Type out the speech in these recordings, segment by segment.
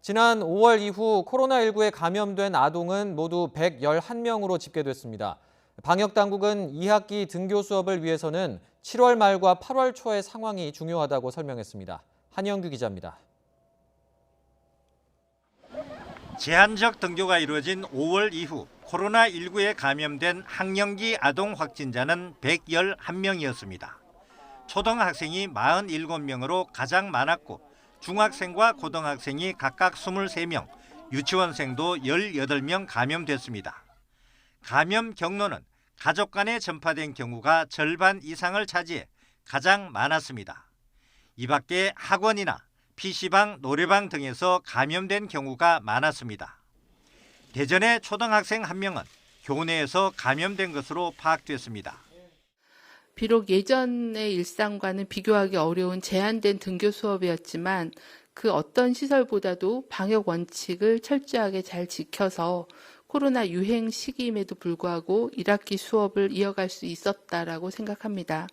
지난 5월 이후 코로나19에 감염된 아동은 모두 111명으로 집계됐습니다. 방역당국은 2학기 등교 수업을 위해서는 7월 말과 8월 초의 상황이 중요하다고 설명했습니다. 한영규 기자입니다. 제한적 등교가 이루어진 5월 이후 코로나19에 감염된 학령기 아동 확진자는 111명이었습니다. 초등학생이 47명으로 가장 많았고 중학생과 고등학생이 각각 23명, 유치원생도 18명 감염됐습니다. 감염 경로는 가족 간에 전파된 경우가 절반 이상을 차지해 가장 많았습니다. 이 밖에 학원이나 PC방, 노래방 등에서 감염된 경우가 많았습니다. 대전의 초등학생 1명은 교내에서 감염된 것으로 파악됐습니다. 비록 예전의 일상과는 비교하기 어려운 제한된 등교 수업이었지만 그 어떤 시설보다도 방역 원칙을 철저하게 잘 지켜서 코로나 유행 시기임에도 불구하고 1학기 수업을 이어갈 수 있었다라고 생각합니다.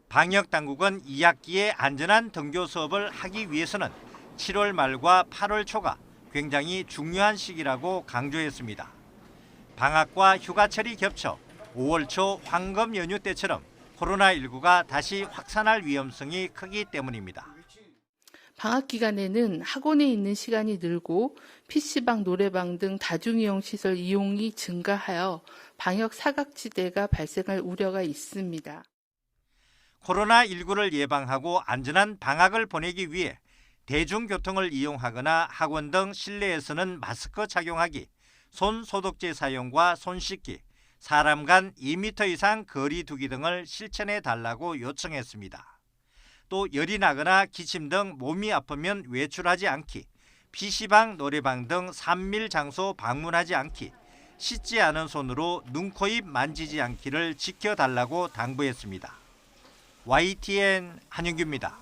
방역 당국은 2학기에 안전한 등교 수업을 하기 위해서는 7월 말과 8월 초가 굉장히 중요한 시기라고 강조했습니다. 방학과 휴가철이 겹쳐 5월 초 황금 연휴 때처럼 코로나19가 다시 확산할 위험성이 크기 때문입니다. 방학 기간에는 학원에 있는 시간이 늘고 PC방, 노래방 등 다중이용 시설 이용이 증가하여 방역 사각지대가 발생할 우려가 있습니다. 코로나19를 예방하고 안전한 방학을 보내기 위해 대중교통을 이용하거나 학원 등 실내에서는 마스크 착용하기, 손 소독제 사용과 손 씻기, 사람 간 2m 이상 거리 두기 등을 실천해 달라고 요청했습니다. 또 열이 나거나 기침 등 몸이 아프면 외출하지 않기, PC방, 노래방 등 산밀 장소 방문하지 않기, 씻지 않은 손으로 눈, 코, 입 만지지 않기를 지켜달라고 당부했습니다. YTN 한영규입니다.